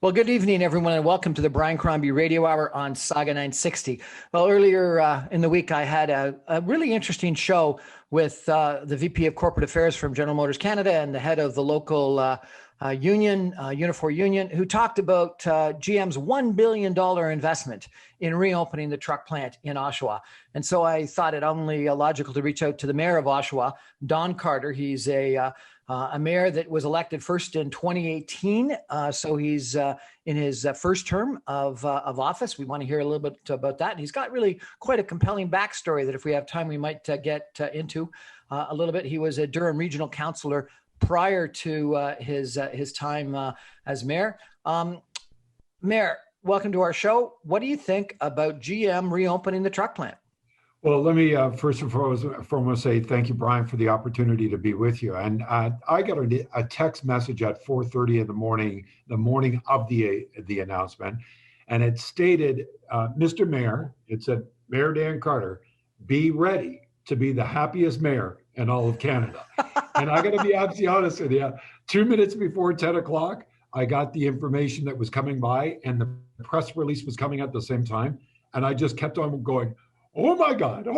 Well, good evening, everyone, and welcome to the Brian Crombie Radio Hour on Saga 960. Well, earlier in the week, I had a really interesting show with the VP of Corporate Affairs from General Motors Canada and the head of the local union, Unifor Union, who talked about GM's $1 billion investment in reopening the truck plant in Oshawa. And so I thought it only logical to reach out to the mayor of Oshawa, Don Carter. He's a mayor that was elected first in 2018. So he's in his first term of office. We want to hear a little bit about that. And he's got really quite a compelling backstory that if we have time, we might get into a little bit. He was a Durham Regional Councillor prior to his time as mayor. Mayor, welcome to our show. What do you think about GM reopening the truck plant? Well, let me first and foremost say thank you, Brian, for the opportunity to be with you. And I got a text message at 4:30 in the morning of the announcement, and it stated, "Mr. Mayor," it said, "Mayor Dan Carter, be ready to be the happiest mayor in all of Canada." And I got to be absolutely honest with you. 2 minutes before 10 o'clock, I got the information that was coming by, and the press release was coming at the same time, and I just kept on going, oh my God. And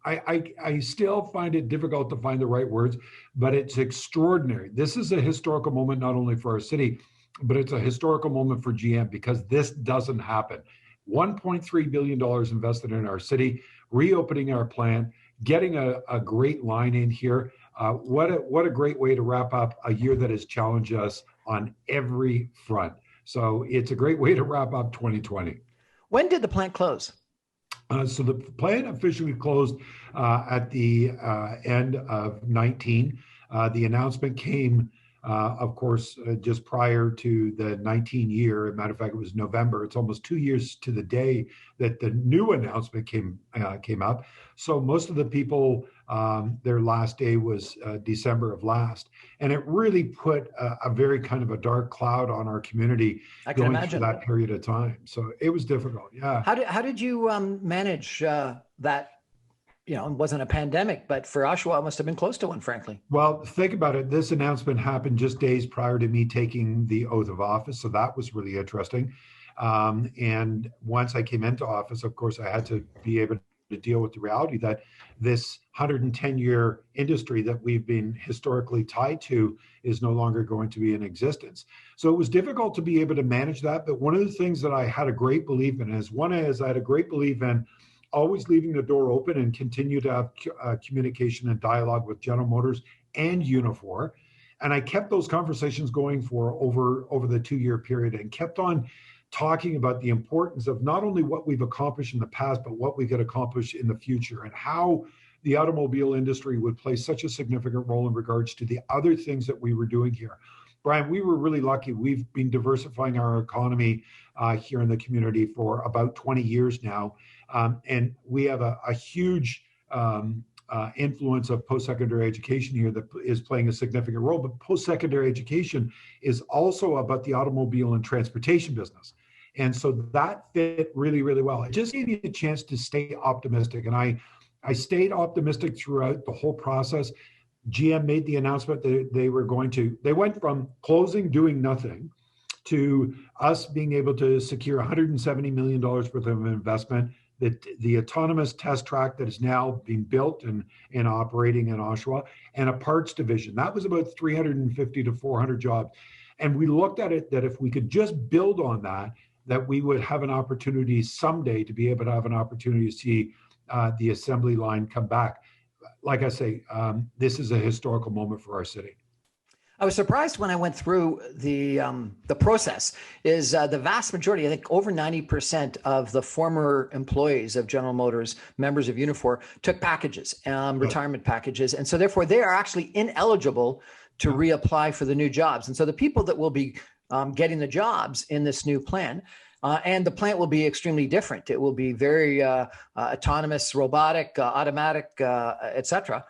I still find it difficult to find the right words, but it's extraordinary. This is a historical moment, not only for our city, but it's a historical moment for GM because this doesn't happen. $1.3 billion invested in our city, reopening our plant, getting a great line in here. What a great way to wrap up a year that has challenged us on every front. So it's a great way to wrap up 2020. When did the plant close? So the plant officially closed at the end of 19. The announcement came, of course, just prior to the 19 year. As a matter of fact, it was November. It's almost 2 years to the day that the new announcement came up. So most of the people, their last day was December of last. And it really put a very kind of a dark cloud on our community going through that period of time. So it was difficult. Yeah. How did you manage that? You know, it wasn't a pandemic, but for Oshawa, it must have been close to one, frankly. Well, think about it. This announcement happened just days prior to me taking the oath of office. So that was really interesting. And once I came into office, of course, I had to be able to deal with the reality that this 110-year industry that we've been historically tied to is no longer going to be in existence. So it was difficult to be able to manage that. But one of the things that I had a great belief in I had a great belief in always leaving the door open and continue to have communication and dialogue with General Motors and Unifor. And I kept those conversations going for over the 2 year period and kept on talking about the importance of not only what we've accomplished in the past, but what we could accomplish in the future and how the automobile industry would play such a significant role in regards to the other things that we were doing here. Brian, we were really lucky. We've been diversifying our economy here in the community for about 20 years now. And we have a huge influence of post-secondary education here that is playing a significant role. But post-secondary education is also about the automobile and transportation business. And so that fit really, really well. It just gave me a chance to stay optimistic. And I stayed optimistic throughout the whole process. GM made the announcement that they went from closing, doing nothing, to us being able to secure $170 million worth of investment, that the autonomous test track that is now being built and operating in Oshawa, and a parts division. That was about 350 to 400 jobs. And we looked at it that if we could just build on that we would have an opportunity someday to be able to have an opportunity to see the assembly line come back. Like I say, this is a historical moment for our city. I was surprised when I went through the process. Is the vast majority, I think over 90% of the former employees of General Motors, members of Unifor, took packages, retirement packages, and so therefore they are actually ineligible to reapply for the new jobs. And so the people that will be getting the jobs in this new plan. And the plant will be extremely different. It will be very autonomous, robotic, automatic, et cetera.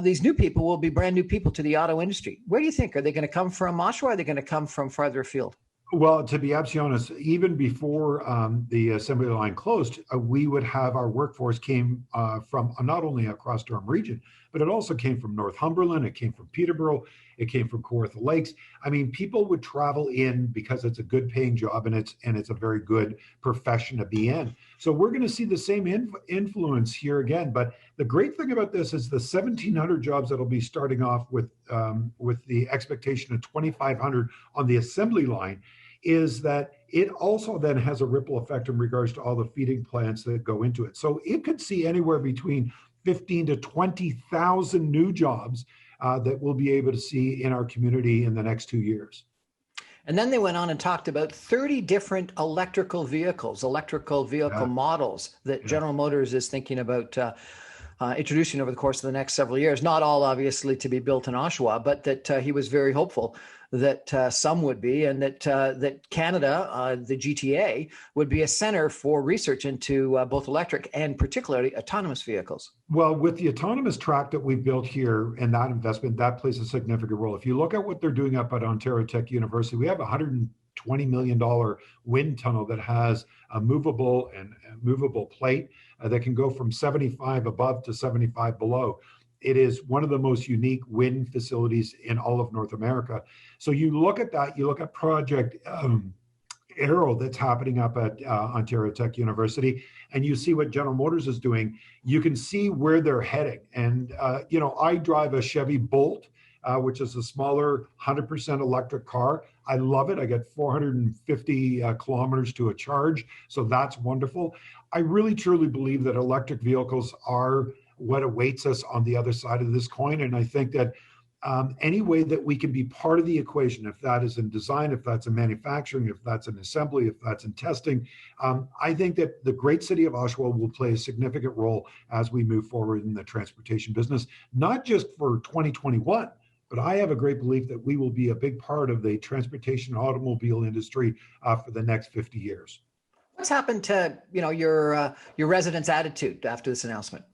These new people will be brand new people to the auto industry. Where do you think? Are they going to come from Oshawa? Or are they going to come from farther afield? Well, to be absolutely honest, even before the assembly line closed, we would have our workforce came from not only across Durham region, but it also came from Northumberland. It came from Peterborough. It came from Kawartha Lakes. I mean, people would travel in because it's a good paying job and it's a very good profession to be in. So we're going to see the same influence here again. But the great thing about this is the 1,700 jobs that'll be starting off with the expectation of 2,500 on the assembly line is that it also then has a ripple effect in regards to all the feeding plants that go into it. So it could see anywhere between 15 to 20,000 new jobs that we'll be able to see in our community in the next 2 years. And then they went on and talked about 30 different electrical vehicle models that General Motors is thinking about introducing over the course of the next several years. Not all, obviously, to be built in Oshawa, but that he was very hopeful that some would be, and that Canada, the GTA, would be a center for research into both electric and particularly autonomous vehicles. Well, with the autonomous track that we've built here and that investment, that plays a significant role. If you look at what they're doing up at Ontario Tech University, we have a $120 million wind tunnel that has a movable plate that can go from 75 above to 75 below. It is one of the most unique wind facilities in all of North America. So you look at that, you look at Project Arrow that's happening up at Ontario Tech University, and you see what General Motors is doing. You can see where they're heading. And, I drive a Chevy Bolt, which is a smaller 100% electric car. I love it. I get 450 kilometers to a charge. So that's wonderful. I really, truly believe that electric vehicles are what awaits us on the other side of this coin. And I think that any way that we can be part of the equation, if that is in design, if that's in manufacturing, if that's in assembly, if that's in testing, I think that the great city of Oshawa will play a significant role as we move forward in the transportation business, not just for 2021, but I have a great belief that we will be a big part of the transportation automobile industry for the next 50 years. What's happened to your residents' attitude after this announcement?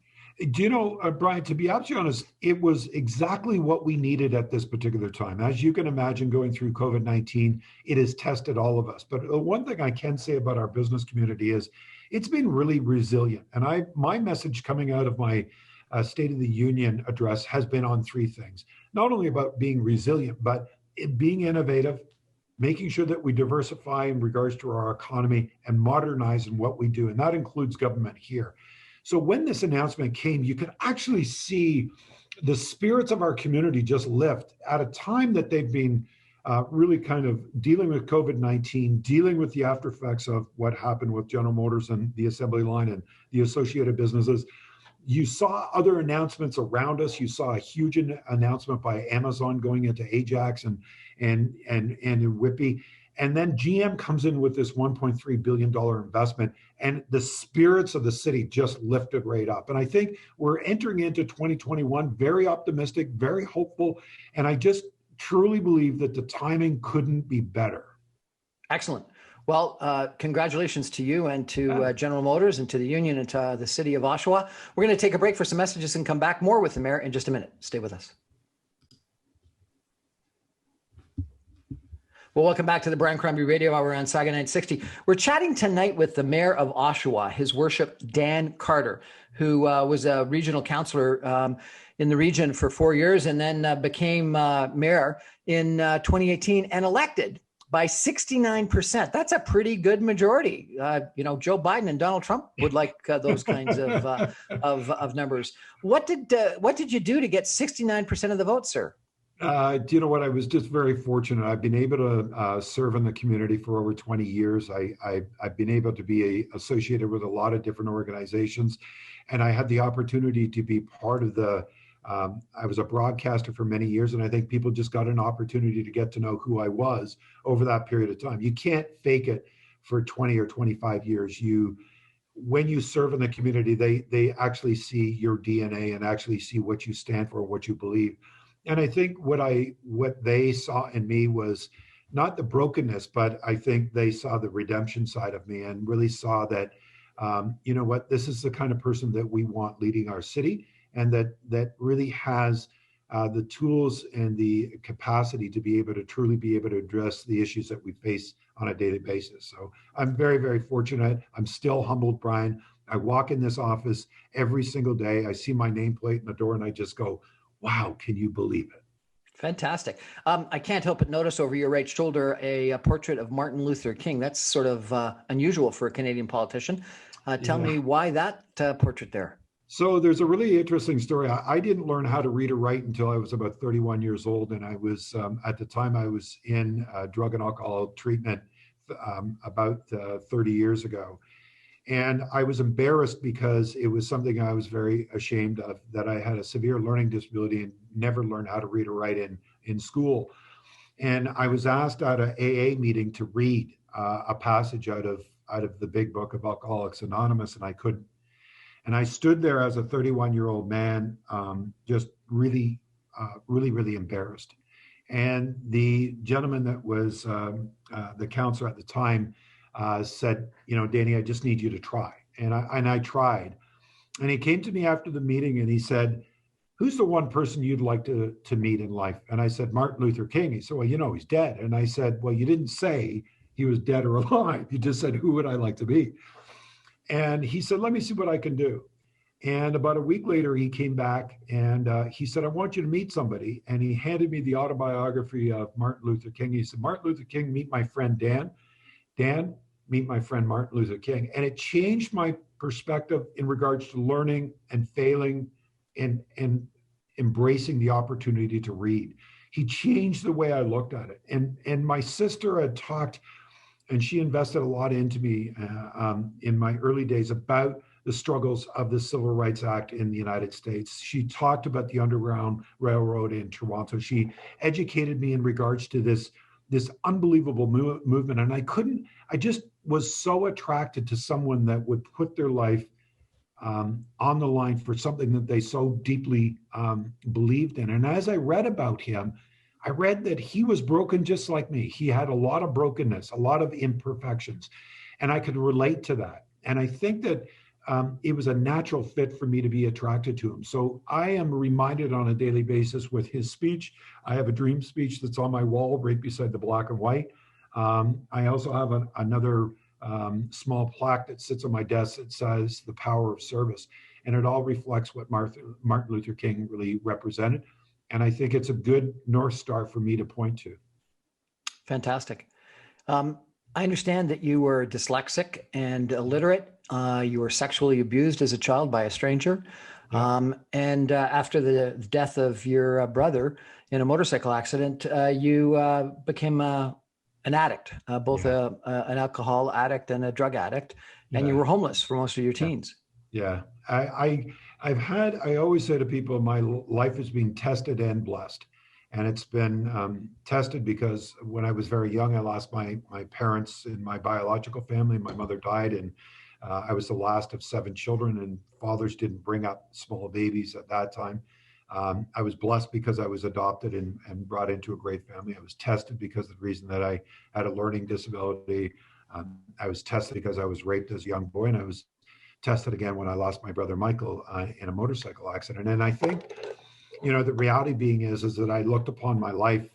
Do you know, Brian, to be absolutely honest, it was exactly what we needed at this particular time. As you can imagine, going through COVID-19, it has tested all of us. But one thing I can say about our business community is it's been really resilient. And my message coming out of my State of the Union address has been on three things. Not only about being resilient, but being innovative, making sure that we diversify in regards to our economy and modernize in what we do. And that includes government here. So when this announcement came, you could actually see the spirits of our community just lift at a time that they've been really kind of dealing with COVID-19, dealing with the after effects of what happened with General Motors and the assembly line and the associated businesses. You saw other announcements around us. You saw a huge announcement by Amazon going into Ajax and in Whitby. And then GM comes in with this $1.3 billion investment, and the spirits of the city just lifted right up. And I think we're entering into 2021 very optimistic, very hopeful, and I just truly believe that the timing couldn't be better. Excellent. Well, congratulations to you and to General Motors and to the union and to the city of Oshawa. We're going to take a break for some messages and come back more with the mayor in just a minute. Stay with us. Well, welcome back to the Brian Crombie Radio Hour on Saga 960. We're chatting tonight with the mayor of Oshawa, His Worship Dan Carter, who was a regional councillor in the region for 4 years and then became mayor in 2018 and elected by 69%. That's a pretty good majority. Joe Biden and Donald Trump would like those kinds of numbers. What did you do to get 69% of the vote, sir? Do you know what? I was just very fortunate. I've been able to serve in the community for over 20 years. I've been able to be associated with a lot of different organizations, and I had the opportunity to be part of I was a broadcaster for many years, and I think people just got an opportunity to get to know who I was over that period of time. You can't fake it for 20 or 25 years. When you serve in the community, they actually see your DNA and actually see what you stand for, what you believe. And I think what they saw in me was not the brokenness, but I think they saw the redemption side of me and really saw that, this is the kind of person that we want leading our city, and that really has the tools and the capacity to be able to truly be able to address the issues that we face on a daily basis. So I'm very, very fortunate. I'm still humbled, Brian. I walk in this office every single day. I see my nameplate in the door and I just go, wow, can you believe it? Fantastic. I can't help but notice over your right shoulder a portrait of Martin Luther King. That's sort of unusual for a Canadian politician. Tell Yeah. me why that portrait there. So there's a really interesting story. I didn't learn how to read or write until I was about 31 years old, and I was at the time I was in drug and alcohol treatment about 30 years ago. And I was embarrassed because it was something I was very ashamed of, that I had a severe learning disability and never learned how to read or write in school. And I was asked at an AA meeting to read a passage out of the big book of Alcoholics Anonymous, and I couldn't. And I stood there as a 31-year-old man, just really embarrassed. And the gentleman that was the counselor at the time said, Danny, I just need you to try. And I tried. And he came to me after the meeting and he said, who's the one person you'd like to meet in life? And I said, Martin Luther King. He said, well, he's dead. And I said, well, you didn't say he was dead or alive. You just said, who would I like to meet? And he said, let me see what I can do. And about a week later, he came back and he said, I want you to meet somebody. And he handed me the autobiography of Martin Luther King. He said, Martin Luther King, meet my friend Dan. Dan, meet my friend Martin Luther King. And it changed my perspective in regards to learning and failing and embracing the opportunity to read. He changed the way I looked at it. And my sister had talked, and she invested a lot into me in my early days about the struggles of the Civil Rights Act in the United States. She talked about the Underground Railroad in Toronto. She educated me in regards to this unbelievable movement. And I just was so attracted to someone that would put their life on the line for something that they so deeply believed in. And as I read about him, I read that he was broken just like me. He had a lot of brokenness, a lot of imperfections, and I could relate to that. And I think that it was a natural fit for me to be attracted to him. So I am reminded on a daily basis with his speech. I have a dream speech that's on my wall right beside the black and white. I also have another small plaque that sits on my desk that says the power of service. And it all reflects what Martin Luther King really represented. And I think it's a good North Star for me to point to. Fantastic. I understand that you were dyslexic and illiterate. You were sexually abused as a child by a stranger. Yeah. And after the death of your brother in a motorcycle accident, you became an addict, both an alcohol addict and a drug addict. And you were homeless for most of your teens. Yeah. I always say to people, my life is being tested and blessed. And it's been tested because when I was very young, I lost my parents in my biological family. My mother died, and I was the last of 7 children, and fathers didn't bring up small babies at that time. I was blessed because I was adopted and brought into a great family. I was tested because of the reason that I had a learning disability. I was tested because I was raped as a young boy, and I was tested again when I lost my brother Michael in a motorcycle accident. And I think, the reality being is that I looked upon my life.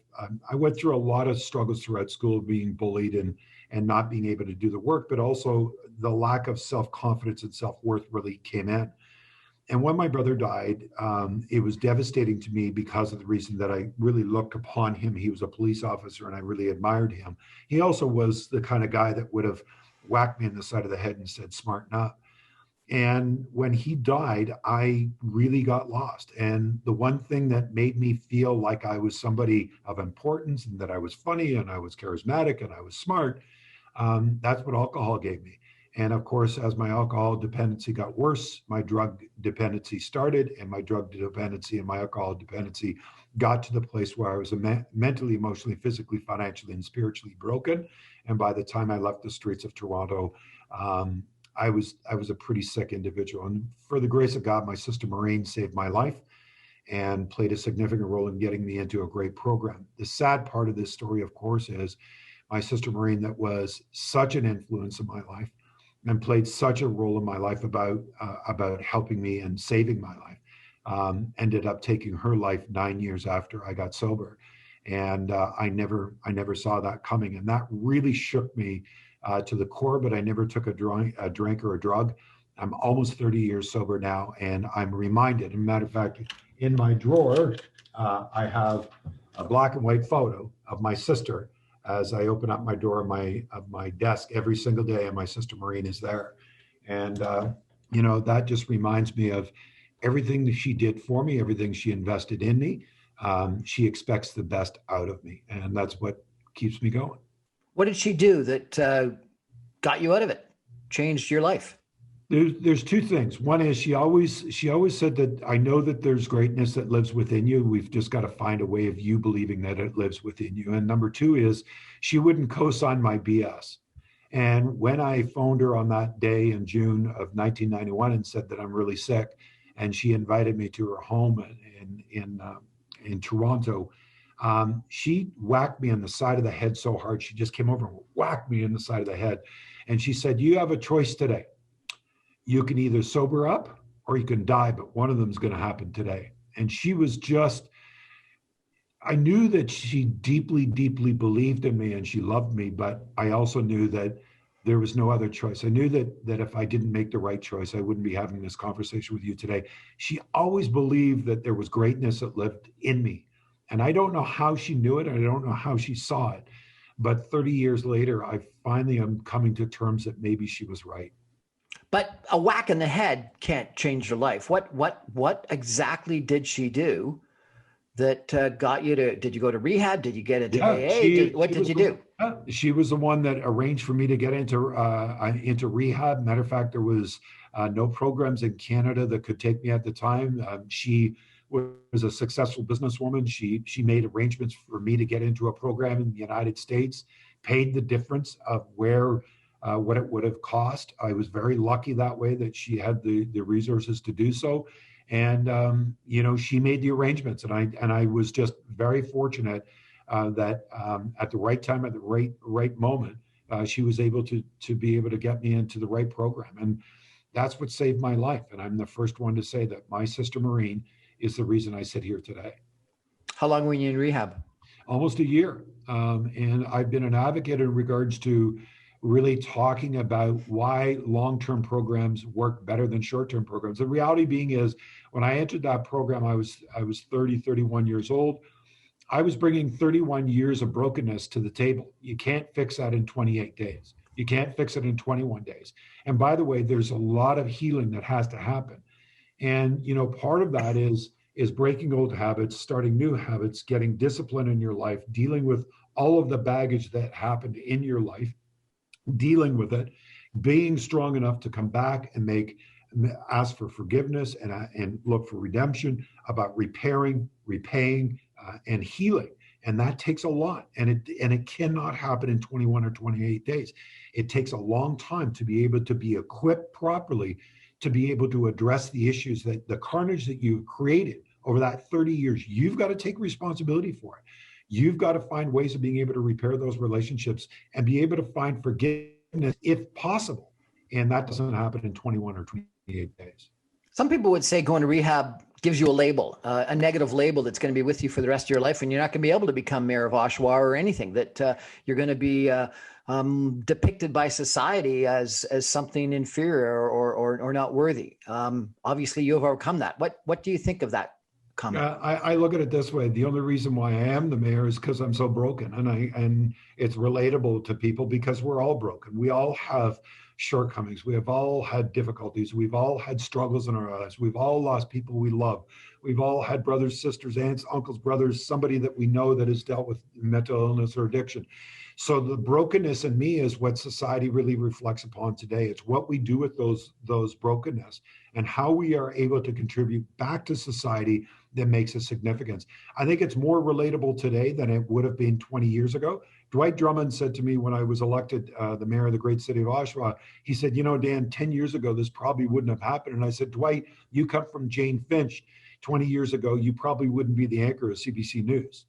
I went through a lot of struggles throughout school, being bullied and not being able to do the work, but also the lack of self-confidence and self-worth really came in. And when my brother died, it was devastating to me because of the reason that I really looked upon him. He was a police officer and I really admired him. He also was the kind of guy that would have whacked me in the side of the head and said, smarten up. And when he died, I really got lost. And the one thing that made me feel like I was somebody of importance and that I was funny and I was charismatic and I was smart, that's what alcohol gave me. And of course, as my alcohol dependency got worse, my drug dependency started, and my drug dependency and my alcohol dependency got to the place where I was mentally, emotionally, physically, financially, and spiritually broken. And by the time I left the streets of Toronto, I was a pretty sick individual. And for the grace of God, my sister Maureen saved my life and played a significant role in getting me into a great program. The sad part of this story, of course, is my sister Maureen, that was such an influence in my life and played such a role in my life about helping me and saving my life, ended up taking her life 9 years after I got sober. And I never saw that coming. And that really shook me to the core, but I never took a drink or a drug. I'm almost 30 years sober now, and I'm reminded. As a matter of fact, in my drawer, I have a black and white photo of my sister as I open up my door of my desk every single day, and my sister Maureen is there. And that just reminds me of everything that she did for me, everything she invested in me. She expects the best out of me, and that's what keeps me going. What did she do that got you out of it, changed your life? There's two things. One is she always said that I know that there's greatness that lives within you. We've just got to find a way of you believing that it lives within you. And number two is she wouldn't co-sign my BS. And when I phoned her on that day in June of 1991 and said that I'm really sick, and she invited me to her home in Toronto, she whacked me in the side of the head so hard. She just came over and whacked me in the side of the head. And she said, "You have a choice today. You can either sober up or you can die, but one of them is going to happen today." And she was just, I knew that she deeply, deeply believed in me and she loved me, but I also knew that there was no other choice. I knew that if I didn't make the right choice, I wouldn't be having this conversation with you today. She always believed that there was greatness that lived in me. And I don't know how she knew it. I don't know how she saw it. But 30 years later, I finally am coming to terms that maybe she was right. But a whack in the head can't change your life. What exactly did she do that got you to? Did you go to rehab? Did you get into AA? What did you do? She was the one that arranged for me to get into rehab. Matter of fact, there was no programs in Canada that could take me at the time. She was a successful businesswoman. She made arrangements for me to get into a program in the United States, paid the difference of what it would have cost. I was very lucky that way that she had the resources to do so. And, she made the arrangements, and I was just very fortunate that at the right time, at the right moment, she was able to be able to get me into the right program. And that's what saved my life. And I'm the first one to say that my sister Maureen is the reason I sit here today. How long were you in rehab? Almost a year. And I've been an advocate in regards to really talking about why long-term programs work better than short-term programs. The reality being is, when I entered that program, I was 31 years old. I was bringing 31 years of brokenness to the table. You can't fix that in 28 days. You can't fix it in 21 days. And by the way, there's a lot of healing that has to happen. And, part of that is breaking old habits, starting new habits, getting discipline in your life, dealing with all of the baggage that happened in your life, dealing with it, being strong enough to come back and ask for forgiveness and look for redemption, about repairing, repaying, and healing. And that takes a lot. And it cannot happen in 21 or 28 days. It takes a long time to be able to be equipped properly to be able to address the issues, that the carnage that you've created over that 30 years. You've got to take responsibility for it. You've got to find ways of being able to repair those relationships and be able to find forgiveness if possible. And that doesn't happen in 21 or 28 days. Some people would say going to rehab gives you a label, a negative label that's going to be with you for the rest of your life, and you're not going to be able to become mayor of Oshawa or anything, that you're going to be depicted by society as something inferior or not worthy. Obviously, you've overcome that. What do you think of that comment? I look at it this way. The only reason why I am the mayor is because I'm so broken, and it's relatable to people because we're all broken. We all have shortcomings. We have all had difficulties. We've all had struggles in our lives. We've all lost people we love. We've all had brothers, sisters, aunts, uncles, brothers, somebody that we know that has dealt with mental illness or addiction. So the brokenness in me is what society really reflects upon today. It's what we do with those brokenness and how we are able to contribute back to society that makes a significance. I think it's more relatable today than it would have been 20 years ago. Dwight Drummond said to me when I was elected the mayor of the great city of Oshawa, he said, Dan, 10 years ago, this probably wouldn't have happened. And I said, Dwight, you come from Jane Finch. 20 years ago, you probably wouldn't be the anchor of CBC News.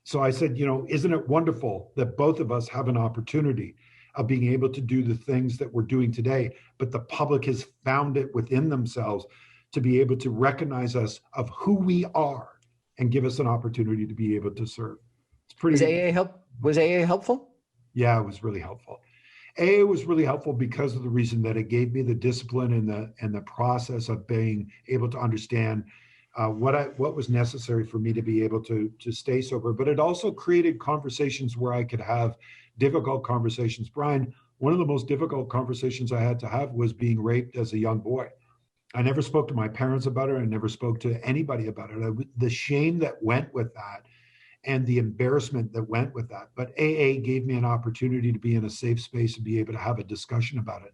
So I said, isn't it wonderful that both of us have an opportunity of being able to do the things that we're doing today, but the public has found it within themselves to be able to recognize us of who we are and give us an opportunity to be able to serve. It's pretty. Was AA helpful? Yeah, it was really helpful. AA was really helpful because of the reason that it gave me the discipline and the process of being able to understand what was necessary for me to be able to stay sober. But it also created conversations where I could have difficult conversations. Brian, one of the most difficult conversations I had to have was being raped as a young boy. I never spoke to my parents about it. I never spoke to anybody about it. The shame that went with that and the embarrassment that went with that. But AA gave me an opportunity to be in a safe space and be able to have a discussion about it.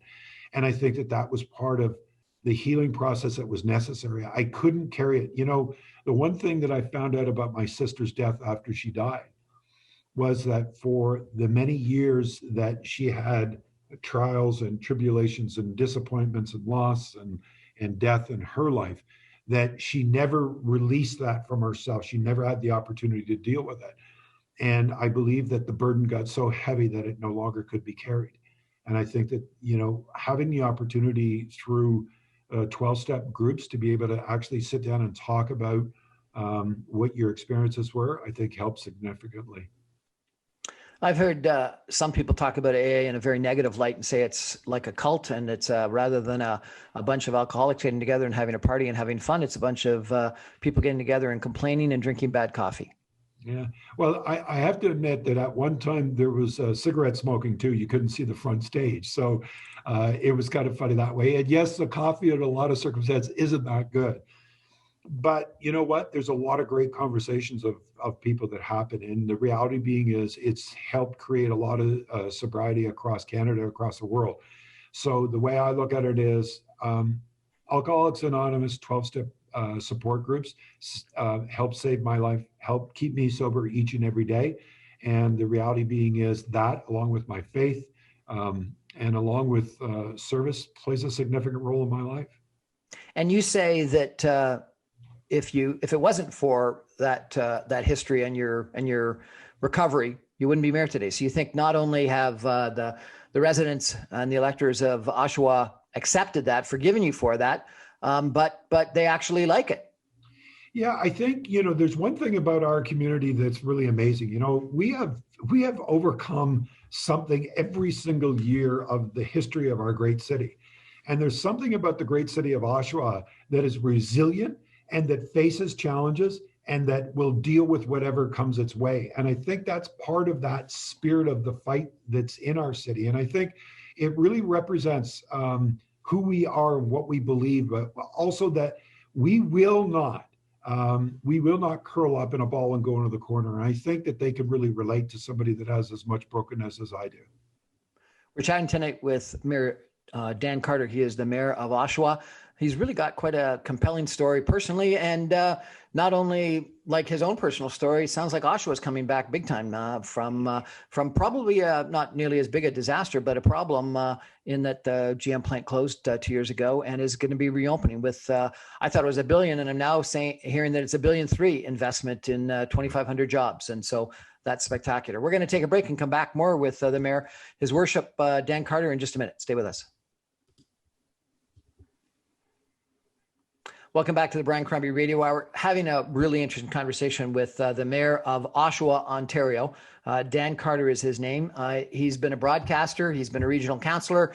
And I think that that was part of the healing process that was necessary. I couldn't carry it. You know, the one thing that I found out about my sister's death after she died was that for the many years that she had trials and tribulations and disappointments and loss and death in her life, that she never released that from herself. She never had the opportunity to deal with it. And I believe that the burden got so heavy that it no longer could be carried. And I think that, you know, having the opportunity through 12-step groups to be able to actually sit down and talk about what your experiences were, I think helped significantly. I've heard some people talk about AA in a very negative light and say it's like a cult, and it's rather than a bunch of alcoholics getting together and having a party and having fun, it's a bunch of people getting together and complaining and drinking bad coffee. Yeah. Well, I have to admit that at one time there was cigarette smoking too. You couldn't see the front stage. So it was kind of funny that way. And yes, the coffee in a lot of circumstances isn't that good. But you know what? There's a lot of great conversations of people that happen. And the reality being is it's helped create a lot of sobriety across Canada, across the world. So the way I look at it is Alcoholics Anonymous 12-step support groups help save my life, help keep me sober each and every day. And the reality being is that, along with my faith and along with service, plays a significant role in my life. And you say that if it wasn't for that history and your recovery, you wouldn't be mayor today. So you think not only have the residents and the electors of Oshawa accepted that, forgiven you for that, but they actually like it. Yeah, I think, you know, there's one thing about our community that's really amazing. You know, we have overcome something every single year of the history of our great city. And there's something about the great city of Oshawa that is resilient and that faces challenges and that will deal with whatever comes its way. And I think that's part of that spirit of the fight that's in our city. And I think it really represents who we are and what we believe, but also that we will not curl up in a ball and go into the corner. And I think that they can really relate to somebody that has as much brokenness as I do. We're chatting tonight with Mayor Dan Carter. He is the mayor of Oshawa. He's really got quite a compelling story personally, and not only like his own personal story. It sounds like Oshawa's coming back big time from probably not nearly as big a disaster, but a problem in that the GM plant closed 2 years ago and is going to be reopening with, I thought it was $1 billion, and I'm now hearing that it's $1.3 billion investment in 2,500 jobs. And so that's spectacular. We're going to take a break and come back more with the mayor, his worship, Dan Carter, in just a minute. Stay with us. Welcome back to the Brian Crombie Radio Hour. Having a really interesting conversation with the mayor of Oshawa, Ontario. Dan Carter is his name. He's been a broadcaster. He's been a regional councillor.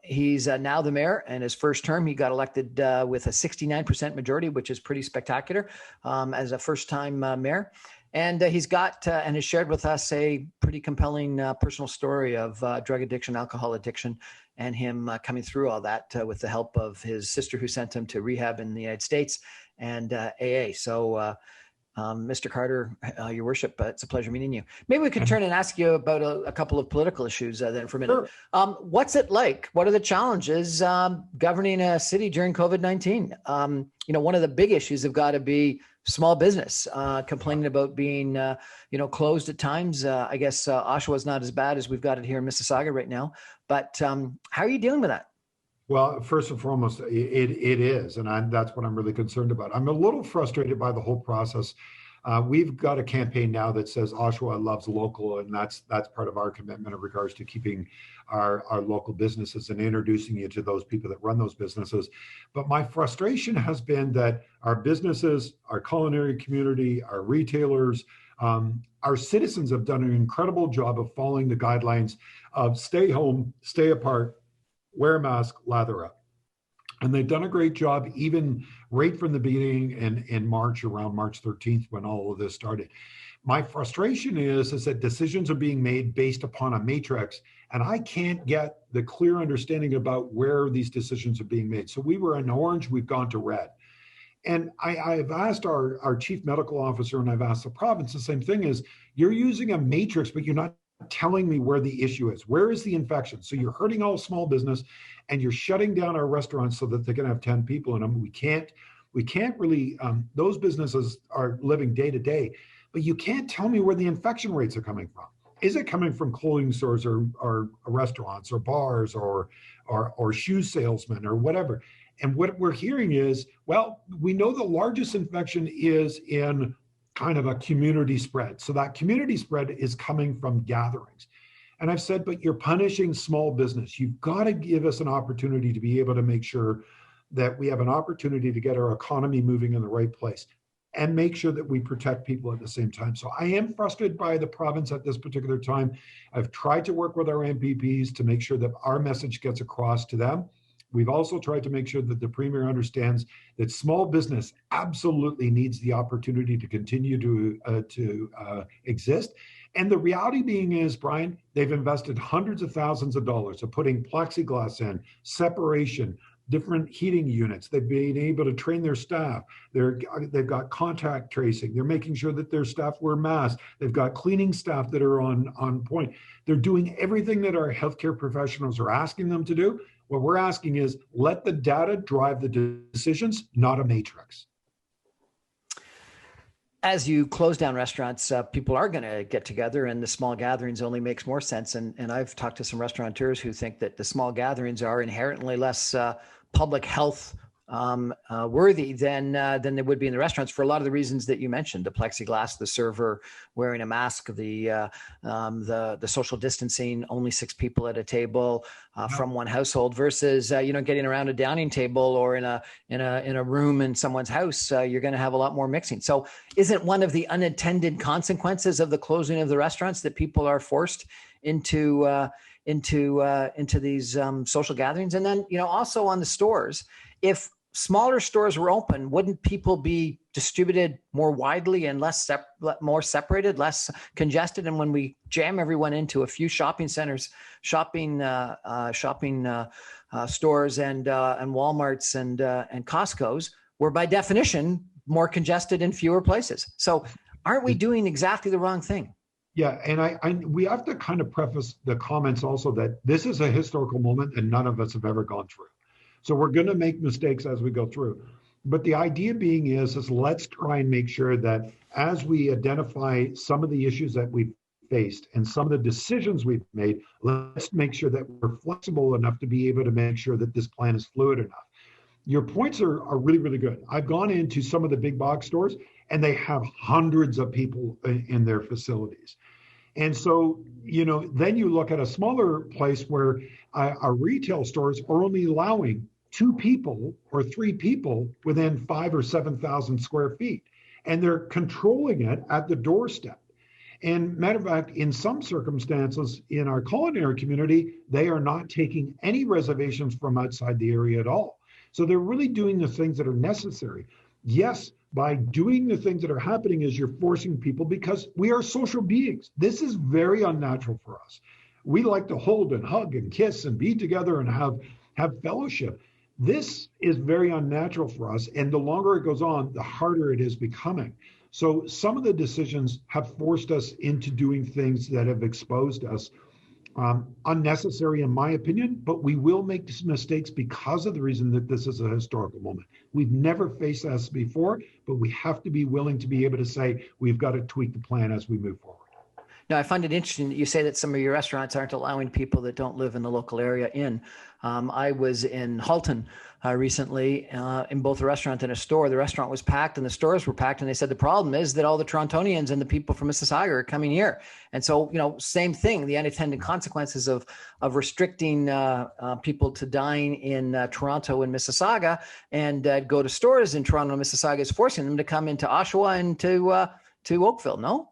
He's now the mayor. And his first term, he got elected with a 69% majority, which is pretty spectacular as a first-time mayor. And he's got and has shared with us a pretty compelling personal story of drug addiction, alcohol addiction, and him coming through all that with the help of his sister who sent him to rehab in the United States and AA. So, Mr. Carter, your worship, it's a pleasure meeting you. Maybe we could turn and ask you about a couple of political issues then for a minute. Sure. What's it like? What are the challenges governing a city during COVID-19? You know, one of the big issues have got to be small business complaining about being, closed at times. I guess Oshawa is not as bad as we've got it here in Mississauga right now. But how are you dealing with that? Well, first and foremost, it is, and that's what I'm really concerned about. I'm a little frustrated by the whole process. We've got a campaign now that says Oshawa loves local, and that's part of our commitment in regards to keeping our local businesses and introducing you to those people that run those businesses. But my frustration has been that our businesses, our culinary community, our retailers, Our citizens have done an incredible job of following the guidelines of stay home, stay apart, wear a mask, lather up. And they've done a great job even right from the beginning in March, around March 13th, when all of this started. My frustration is that decisions are being made based upon a matrix, and I can't get the clear understanding about where these decisions are being made. So we were in orange, we've gone to red. And I've asked our chief medical officer, and I've asked the province, the same thing is, you're using a matrix, but you're not telling me where the issue is. Where is the infection? So you're hurting all small business, and you're shutting down our restaurants so that they can have 10 people in them. We can't really, those businesses are living day to day, but you can't tell me where the infection rates are coming from. Is it coming from clothing stores or restaurants or bars or shoe salesmen or whatever? And what we're hearing is, well, we know the largest infection is in kind of a community spread. So that community spread is coming from gatherings. And I've said, but you're punishing small business. You've got to give us an opportunity to be able to make sure that we have an opportunity to get our economy moving in the right place and make sure that we protect people at the same time. So I am frustrated by the province at this particular time. I've tried to work with our MPPs to make sure that our message gets across to them. We've also tried to make sure that the Premier understands that small business absolutely needs the opportunity to continue to exist. And the reality being is, Brian, they've invested hundreds of thousands of dollars of putting plexiglass in, separation, different heating units. They've been able to train their staff. They've got contact tracing. They're making sure that their staff wear masks. They've got cleaning staff that are on point. They're doing everything that our healthcare professionals are asking them to do. What we're asking is, let the data drive the decisions, not a matrix. As you close down restaurants, people are going to get together, and the small gatherings only makes more sense. And I've talked to some restaurateurs who think that the small gatherings are inherently less public health worthy than they would be in the restaurants for a lot of the reasons that you mentioned: the plexiglass, the server wearing a mask, the social distancing, only 6 people at a table from one household versus getting around a dining table or in a room in someone's house. You're going to have a lot more mixing. So isn't one of the unintended consequences of the closing of the restaurants that people are forced into these social gatherings? And then also on the stores, if smaller stores were open, wouldn't people be distributed more widely and more separated, less congested? And when we jam everyone into a few shopping centers, shopping stores and Walmarts and Costco's, we're by definition more congested in fewer places. So aren't we doing exactly the wrong thing? Yeah, and we have to kind of preface the comments also that this is a historical moment and none of us have ever gone through. So we're going to make mistakes as we go through. But the idea being is let's try and make sure that as we identify some of the issues that we've faced and some of the decisions we've made, let's make sure that we're flexible enough to be able to make sure that this plan is fluid enough. Your points are really, really good. I've gone into some of the big box stores and they have hundreds of people in their facilities. And so, then you look at a smaller place where our retail stores are only allowing 2 people or 3 people within 5,000 or 7,000 square feet. And they're controlling it at the doorstep. And matter of fact, in some circumstances in our culinary community, they are not taking any reservations from outside the area at all. So they're really doing the things that are necessary. Yes, by doing the things that are happening is you're forcing people, because we are social beings. This is very unnatural for us. We like to hold and hug and kiss and be together and have fellowship. This is very unnatural for us. And the longer it goes on, the harder it is becoming. So some of the decisions have forced us into doing things that have exposed us. Unnecessary in my opinion, but we will make mistakes because of the reason that this is a historical moment. We've never faced this before, but we have to be willing to be able to say we've got to tweak the plan as we move forward. Now, I find it interesting that you say that some of your restaurants aren't allowing people that don't live in the local area in. I was in Halton recently in both a restaurant and a store. The restaurant was packed and the stores were packed. And they said the problem is that all the Torontonians and the people from Mississauga are coming here. And so, same thing, the unintended consequences of restricting people to dine in Toronto and Mississauga and go to stores in Toronto and Mississauga is forcing them to come into Oshawa and to Oakville, no?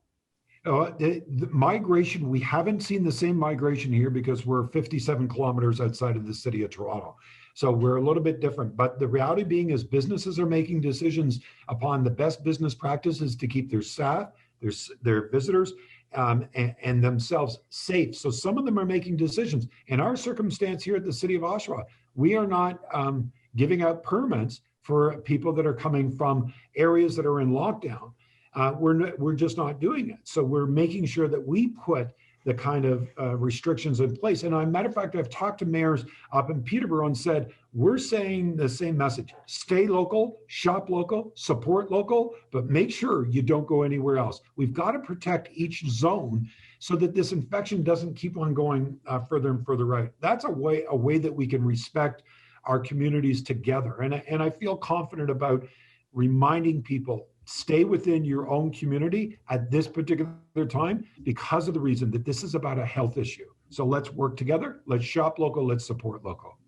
The migration, we haven't seen the same migration here because we're 57 kilometers outside of the city of Toronto. So we're a little bit different. But the reality being is businesses are making decisions upon the best business practices to keep their staff, their visitors, and themselves safe. So some of them are making decisions. In our circumstance here at the city of Oshawa, we are not giving out permits for people that are coming from areas that are in lockdown. We're just not doing it. So we're making sure that we put the kind of restrictions in place. And as a matter of fact, I've talked to mayors up in Peterborough and said, we're saying the same message: stay local, shop local, support local, but make sure you don't go anywhere else. We've got to protect each zone so that this infection doesn't keep on going further and further right. That's a way that we can respect our communities together. And I feel confident about reminding people, stay within your own community at this particular time because of the reason that this is about a health issue. So let's work together. Let's shop local. Let's support local.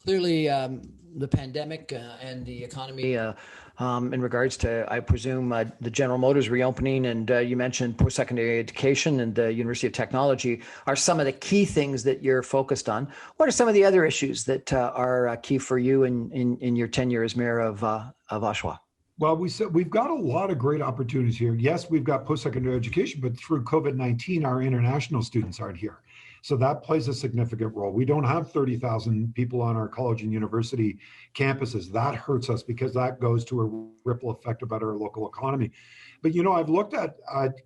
Clearly, the pandemic and the economy in regards to, I presume, the General Motors reopening, and you mentioned post-secondary education and the University of Technology are some of the key things that you're focused on. What are some of the other issues that are key for you in your tenure as mayor of Oshawa? Well, we've got a lot of great opportunities here. Yes, we've got post-secondary education, but through COVID-19, our international students aren't here. So that plays a significant role. We don't have 30,000 people on our college and university campuses. That hurts us because that goes to a ripple effect about our local economy. But, I've looked at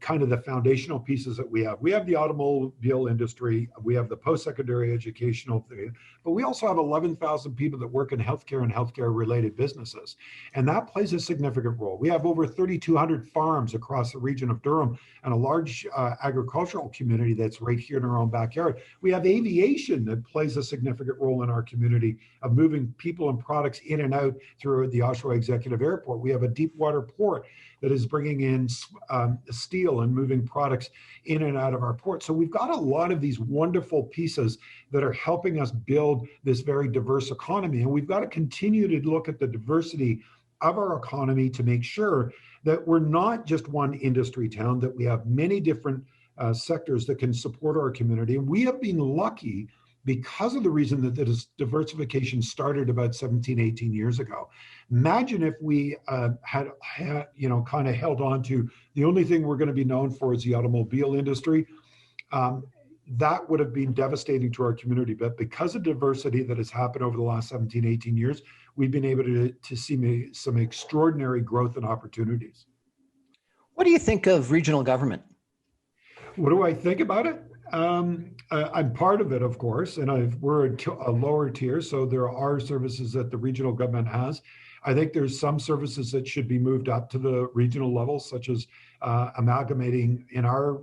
kind of the foundational pieces that we have. We have the automobile industry. We have the post-secondary educational thing, but we also have 11,000 people that work in healthcare and healthcare-related businesses. And that plays a significant role. We have over 3,200 farms across the region of Durham and a large agricultural community that's right here in our own backyard. We have aviation that plays a significant role in our community of moving people and products in and out through the Oshawa Executive Airport. We have a deep water port that is bringing in steel and moving products in and out of our port. So we've got a lot of these wonderful pieces that are helping us build this very diverse economy. And we've got to continue to look at the diversity of our economy to make sure that we're not just one industry town, that we have many different sectors that can support our community. And we have been lucky because of the reason that this diversification started about 17, 18 years ago. Imagine if we had kind of held on to the only thing we're going to be known for is the automobile industry. That would have been devastating to our community. But because of diversity that has happened over the last 17, 18 years, we've been able to see some extraordinary growth and opportunities. What do you think of regional government? What do I think about it? I'm part of it, of course, and we're a lower tier, so there are services that the regional government has. I think there's some services that should be moved up to the regional level, such as amalgamating. In our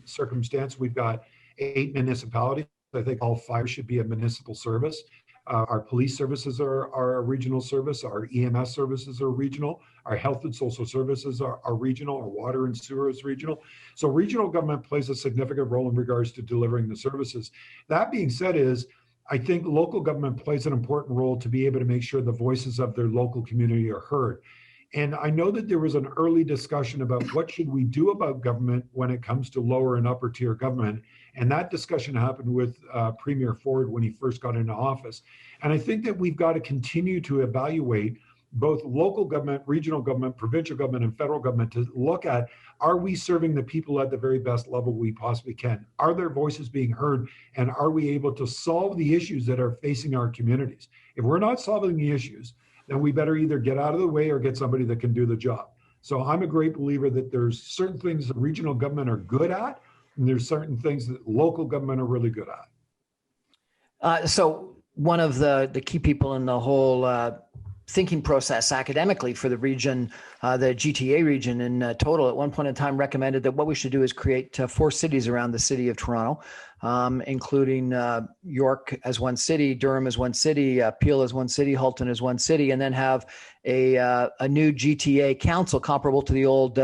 circumstance, we've got 8 municipalities. I think all 5 should be a municipal service. Our police services are a regional service. Our EMS services are regional. Our health and social services are regional. Our water and sewer is regional. So regional government plays a significant role in regards to delivering the services. That being said, I think local government plays an important role to be able to make sure the voices of their local community are heard. And I know that there was an early discussion about what should we do about government when it comes to lower and upper tier government. And that discussion happened with Premier Ford when he first got into office. And I think that we've got to continue to evaluate both local government, regional government, provincial government, and federal government to look at, are we serving the people at the very best level we possibly can? Are their voices being heard? And are we able to solve the issues that are facing our communities? If we're not solving the issues, then we better either get out of the way or get somebody that can do the job. So I'm a great believer that there's certain things that regional government are good at, and there's certain things that local government are really good at. So one of the key people in the whole thinking process academically for the region, the GTA region in total, at one point in time recommended that what we should do is create 4 cities around the city of Toronto, including York as one city, Durham as one city, Peel as one city, Halton as one city, and then have a new GTA council comparable to the old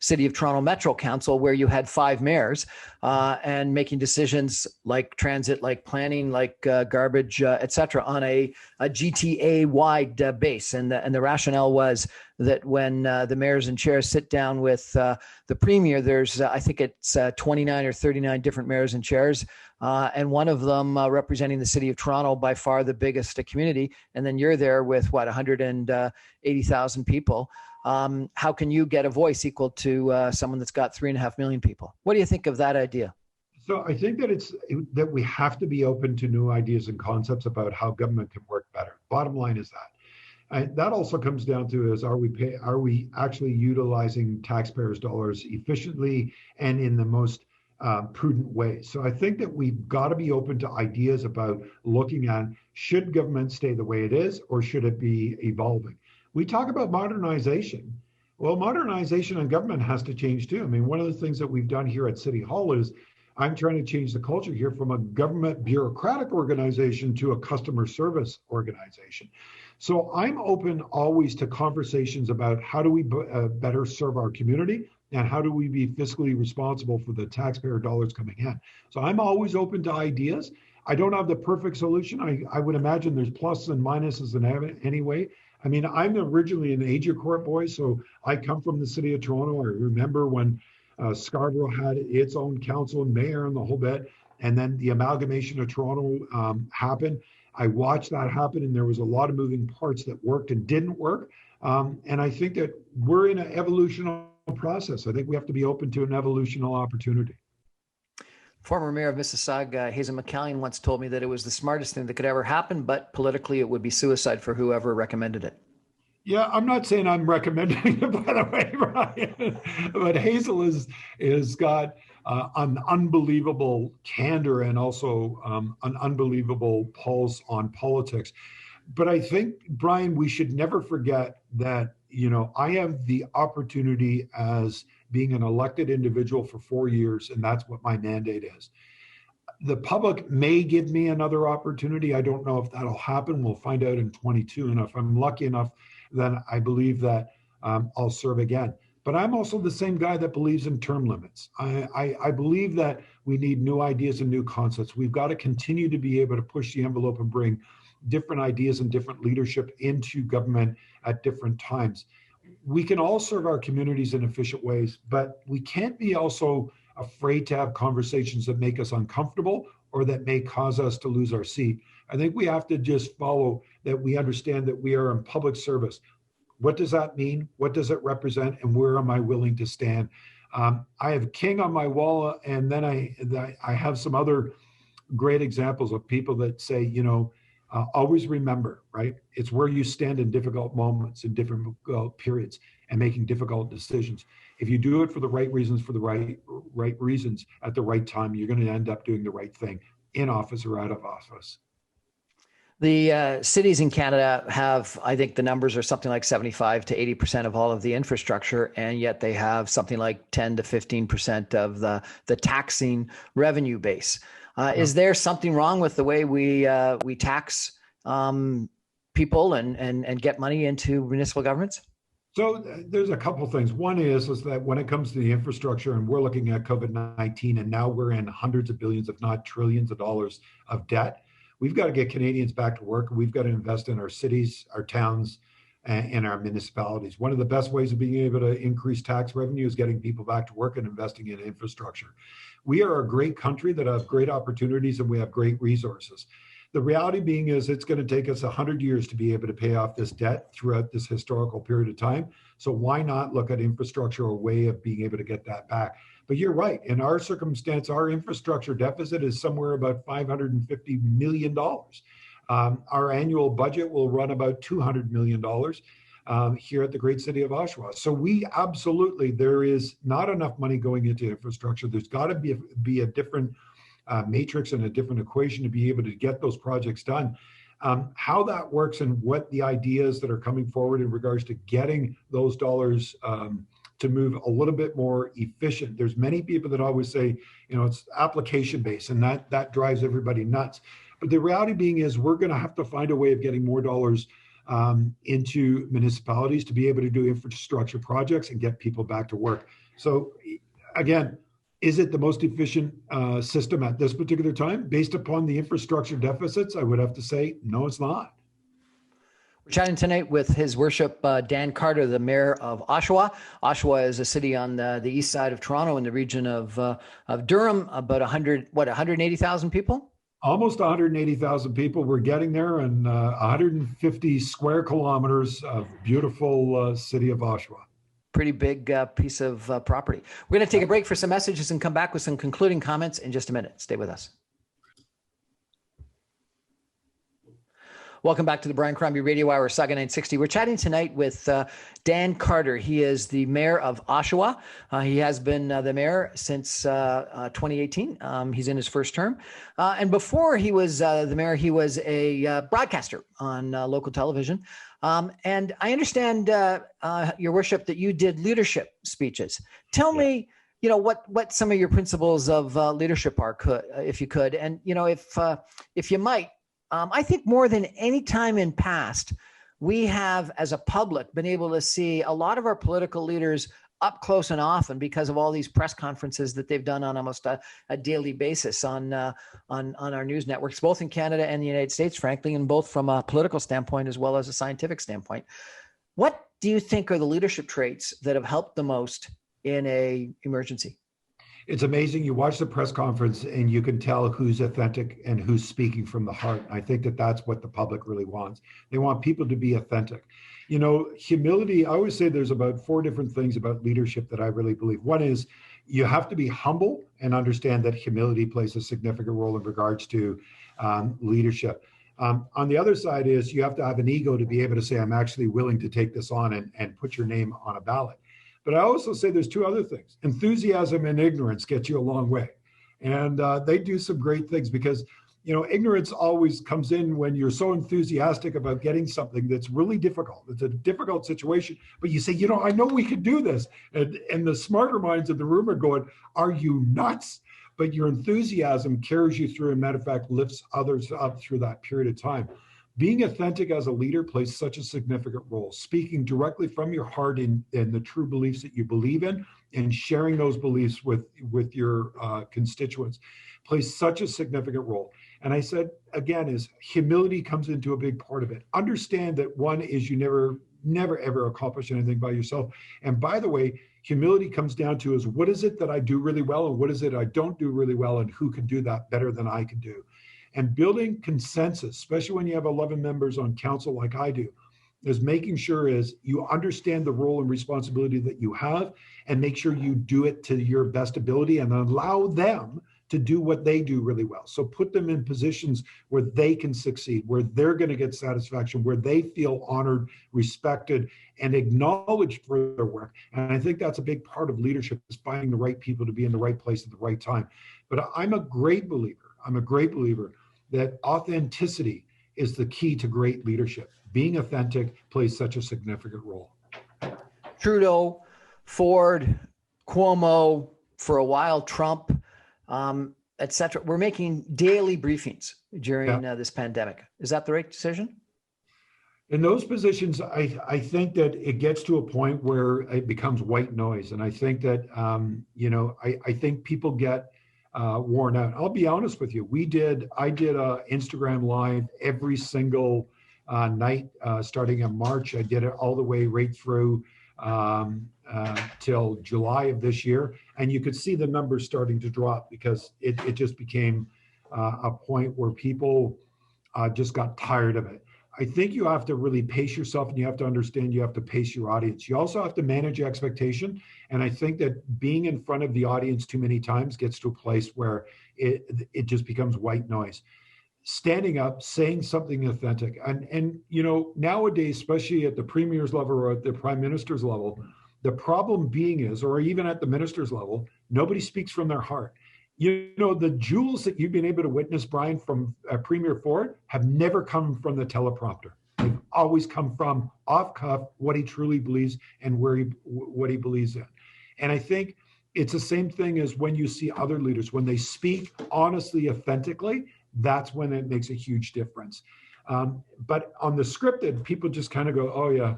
City of Toronto Metro Council, where you had 5 mayors and making decisions like transit, like planning, like garbage, et cetera, on a GTA-wide base. And the rationale was that when the mayors and chairs sit down with the premier, there's, I think it's 29 or 39 different mayors and chairs, and one of them representing the city of Toronto, by far the biggest community. And then you're there with, 180,000 people. How can you get a voice equal to someone that's got 3.5 million people? What do you think of that idea? So I think that we have to be open to new ideas and concepts about how government can work better. Bottom line is that. That also comes down to is are we actually utilizing taxpayers' dollars efficiently and in the most prudent way? So I think that we've got to be open to ideas about looking at, should government stay the way it is or should it be evolving? We talk about modernization. Well, modernization and government has to change too. I mean, one of the things that we've done here at City Hall is I'm trying to change the culture here from a government bureaucratic organization to a customer service organization. So I'm open always to conversations about how do we better serve our community and how do we be fiscally responsible for the taxpayer dollars coming in. So I'm always open to ideas. I don't have the perfect solution. I would imagine there's pluses and minuses in any way. I mean, I'm originally an Aegir Court boy, so I come from the city of Toronto. I remember when Scarborough had its own council and mayor and the whole bit, and then the amalgamation of Toronto happened. I watched that happen, and there was a lot of moving parts that worked and didn't work. And I think that we're in an evolutional process. I think we have to be open to an evolutional opportunity. Former mayor of Mississauga, Hazen McCallion, once told me that it was the smartest thing that could ever happen, but politically it would be suicide for whoever recommended it. Yeah, I'm not saying I'm recommending it, by the way, Brian, but Hazel is got an unbelievable candor and also an unbelievable pulse on politics. But I think, Brian, we should never forget that, I have the opportunity as being an elected individual for 4 years, and that's what my mandate is. The public may give me another opportunity. I don't know if that'll happen. We'll find out in 22. And if I'm lucky enough, then I believe that I'll serve again. But I'm also the same guy that believes in term limits. I believe that we need new ideas and new concepts. We've got to continue to be able to push the envelope and bring different ideas and different leadership into government at different times. We can all serve our communities in efficient ways, but we can't be also afraid to have conversations that make us uncomfortable or that may cause us to lose our seat. I think we have to just follow that we understand that we are in public service. What does that mean? What does it represent? And where am I willing to stand? I have King on my wall, and then I have some other great examples of people that say, always remember, right? It's where you stand in difficult moments, in different periods, and making difficult decisions. If you do it for the right reasons, for the right reasons at the right time, you're going to end up doing the right thing in office or out of office. The cities in Canada have, I think the numbers are something like 75 to 80% of all of the infrastructure, and yet they have something like 10 to 15% of the taxing revenue base. Is there something wrong with the way we tax people and get money into municipal governments? So there's a couple of things. One is that when it comes to the infrastructure, and we're looking at COVID-19, and now we're in hundreds of billions, if not trillions of dollars of debt, we've got to get Canadians back to work. We've got to invest in our cities, our towns, and our municipalities. One of the best ways of being able to increase tax revenue is getting people back to work and investing in infrastructure. We are a great country that has great opportunities, and we have great resources. The reality being is it's going to take us 100 years to be able to pay off this debt throughout this historical period of time. So why not look at infrastructure, a way of being able to get that back? But you're right. In our circumstance, our infrastructure deficit is somewhere about $550 million. Our annual budget will run about $200 million here at the great city of Oshawa. So there is not enough money going into infrastructure. There's got to be a different matrix and a different equation to be able to get those projects done. How that works and what the ideas that are coming forward in regards to getting those dollars to move a little bit more efficient. There's many people that always say, it's application based, and that drives everybody nuts. But the reality being is we're going to have to find a way of getting more dollars into municipalities to be able to do infrastructure projects and get people back to work. So again, is it the most efficient system at this particular time? Based upon the infrastructure deficits, I would have to say, no, it's not. We're chatting tonight with His Worship Dan Carter, the Mayor of Oshawa. Oshawa is a city on the east side of Toronto in the region of Durham, about 180,000 people? Almost 180,000 people. We're getting there, and 150 square kilometers of beautiful city of Oshawa. Pretty big piece of property. We're going to take a break for some messages and come back with some concluding comments in just a minute. Stay with us. Welcome back to the Brian Crombie Radio Hour, Saga 960. We're chatting tonight with Dan Carter. He is the mayor of Oshawa. He has been the mayor since 2018. He's in his first term. And before he was the mayor, he was a broadcaster on local television. And I understand, Your Worship, that you did leadership speeches. Tell me, what some of your principles of leadership are, if you could. And, if you might, I think more than any time in past, we have, as a public, been able to see a lot of our political leaders up close and often because of all these press conferences that they've done on almost a daily basis on our news networks, both in Canada and the United States, frankly, and both from a political standpoint as well as a scientific standpoint. What do you think are the leadership traits that have helped the most in an emergency? It's amazing. You watch the press conference and you can tell who's authentic and who's speaking from the heart. I think that that's what the public really wants. They want people to be authentic. Humility, I always say there's about 4 different things about leadership that I really believe. One is you have to be humble and understand that humility plays a significant role in regards to leadership. On the other side is you have to have an ego to be able to say, I'm actually willing to take this on and put your name on a ballot. But I also say there's 2 other things. Enthusiasm and ignorance get you a long way. And they do some great things because, ignorance always comes in when you're so enthusiastic about getting something that's really difficult. It's a difficult situation, but you say, I know we can do this. And the smarter minds of the room are going, are you nuts? But your enthusiasm carries you through and, matter of fact, lifts others up through that period of time. Being authentic as a leader plays such a significant role. Speaking directly from your heart in the true beliefs that you believe in and sharing those beliefs with your constituents plays such a significant role. And I said, again, is humility comes into a big part of it. Understand that one is you never, ever accomplish anything by yourself. And by the way, humility comes down to is what is it that I do really well and what is it I don't do really well and who can do that better than I can do. And building consensus, especially when you have 11 members on council like I do, is making sure is you understand the role and responsibility that you have and make sure you do it to your best ability and allow them to do what they do really well. So put them in positions where they can succeed, where they're going to get satisfaction, where they feel honored, respected, and acknowledged for their work. And I think that's a big part of leadership is finding the right people to be in the right place at the right time. But I'm a great believer that authenticity is the key to great leadership. Being authentic plays such a significant role. Trudeau, Ford, Cuomo, for a while, Trump, et cetera. We're making daily briefings during this pandemic. Is that the right decision? In those positions, I think that it gets to a point where it becomes white noise. And I think that, I think people get worn out. I'll be honest with you. I did a Instagram live every single night starting in March. I did it all the way right through till July of this year. And you could see the numbers starting to drop because it just became a point where people just got tired of it. I think you have to really pace yourself and you have to understand you have to pace your audience. You also have to manage expectation. And I think that being in front of the audience too many times gets to a place where it just becomes white noise. Standing up, saying something authentic. And nowadays, especially at the premier's level or at the prime minister's level, the problem being is, or even at the minister's level, nobody speaks from their heart. The jewels that you've been able to witness, Brian, from Premier Ford have never come from the teleprompter. They've always come from off cuff, what he truly believes and what he believes in. And I think it's the same thing as when you see other leaders, when they speak honestly, authentically, that's when it makes a huge difference. But on the scripted, people just kind of go, oh yeah,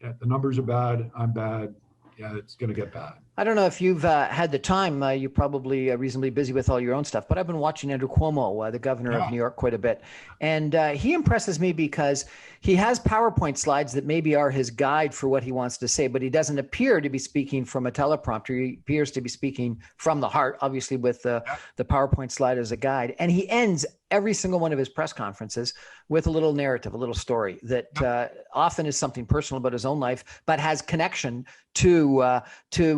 the numbers are bad, I'm bad. Yeah, it's going to get bad. I don't know if you've had the time. You're probably reasonably busy with all your own stuff, but I've been watching Andrew Cuomo, the governor of Yeah. New York, quite a bit. And he impresses me because he has PowerPoint slides that maybe are his guide for what he wants to say, but he doesn't appear to be speaking from a teleprompter. He appears to be speaking from the heart, obviously with the PowerPoint slide as a guide. And he ends every single one of his press conferences with a little narrative, a little story that often is something personal about his own life, but has connection to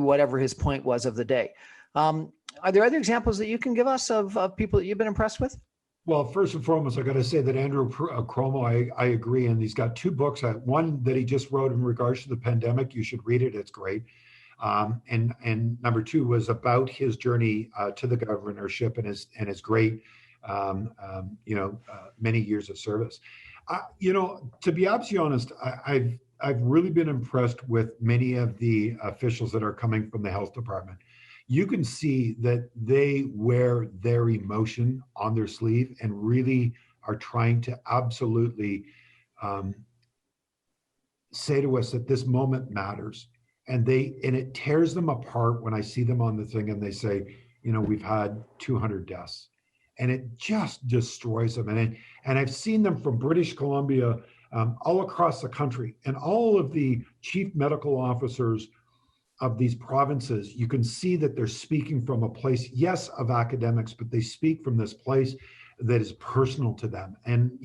whatever his point was of the day. Are there other examples that you can give us of people that you've been impressed with? Well, first and foremost, I got to say that Andrew Cuomo, I agree. And he's got two books. One that he just wrote in regards to the pandemic. You should read it. It's great. And number two was about his journey to the governorship and his great, many years of service. To be absolutely honest, I've really been impressed with many of the officials that are coming from the health department. You can see that they wear their emotion on their sleeve and really are trying to absolutely say to us that this moment matters. And it tears them apart when I see them on the thing and they say, we've had 200 deaths. And it just destroys them. And I've seen them from British Columbia all across the country, and all of the chief medical officers of these provinces, you can see that they're speaking from a place, yes, of academics, but they speak from this place that is personal to them. And,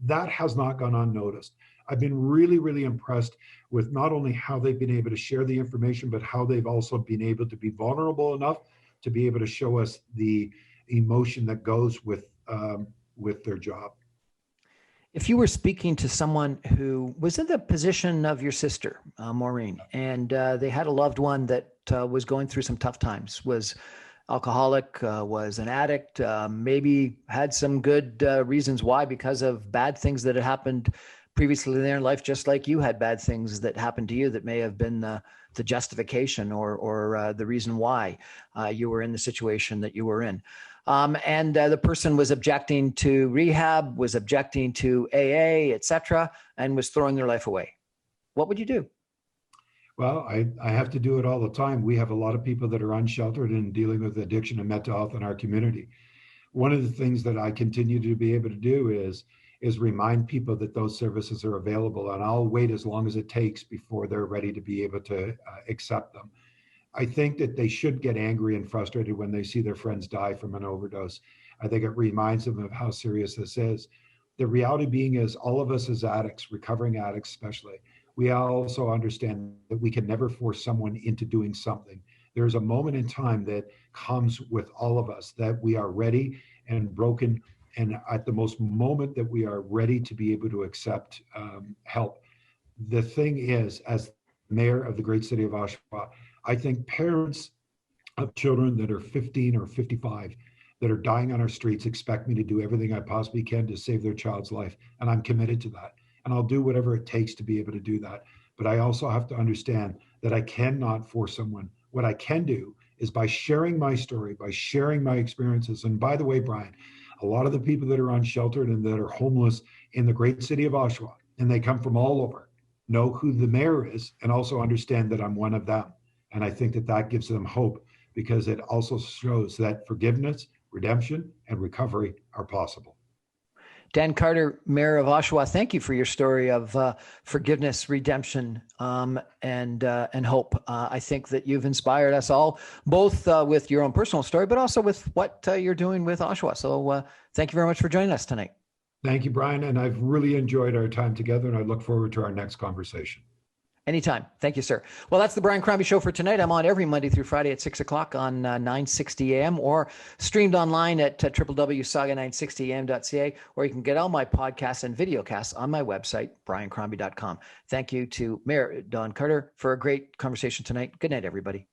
that has not gone unnoticed. I've been really, really impressed with not only how they've been able to share the information, but how they've also been able to be vulnerable enough to be able to show us the emotion that goes with their job. If you were speaking to someone who was in the position of your sister, Maureen, and they had a loved one that was going through some tough times, was alcoholic, was an addict, maybe had some good reasons why, because of bad things that had happened previously in their life, just like you had bad things that happened to you that may have been the justification or the reason why you were in the situation that you were in. And the person was objecting to rehab, was objecting to AA, etc., and was throwing their life away. What would you do? Well, I have to do it all the time. We have a lot of people that are unsheltered and dealing with addiction and mental health in our community. One of the things that I continue to be able to do is remind people that those services are available, and I'll wait as long as it takes before they're ready to be able to accept them. I think that they should get angry and frustrated when they see their friends die from an overdose. I think it reminds them of how serious this is. The reality being is all of us as addicts, recovering addicts especially, we also understand that we can never force someone into doing something. There's a moment in time that comes with all of us that we are ready and broken. And at the most moment that we are ready to be able to accept help. The thing is, as mayor of the great city of Oshawa, I think parents of children that are 15 or 55 that are dying on our streets expect me to do everything I possibly can to save their child's life. And I'm committed to that. And I'll do whatever it takes to be able to do that. But I also have to understand that I cannot force someone. What I can do is by sharing my story, by sharing my experiences. And by the way, Brian, a lot of the people that are unsheltered and that are homeless in the great city of Oshawa, and they come from all over, know who the mayor is and also understand that I'm one of them. And I think that gives them hope, because it also shows that forgiveness, redemption, and recovery are possible. Dan Carter, Mayor of Oshawa, thank you for your story of forgiveness, redemption, and hope. I think that you've inspired us all, both with your own personal story, but also with what you're doing with Oshawa. So thank you very much for joining us tonight. Thank you, Brian. And I've really enjoyed our time together, and I look forward to our next conversation. Anytime. Thank you, sir. Well, that's the Brian Crombie Show for tonight. I'm on every Monday through Friday at 6 o'clock on 960 AM, or streamed online at www.saga960am.ca, or you can get all my podcasts and videocasts on my website, briancrombie.com. Thank you to Mayor Don Carter for a great conversation tonight. Good night, everybody.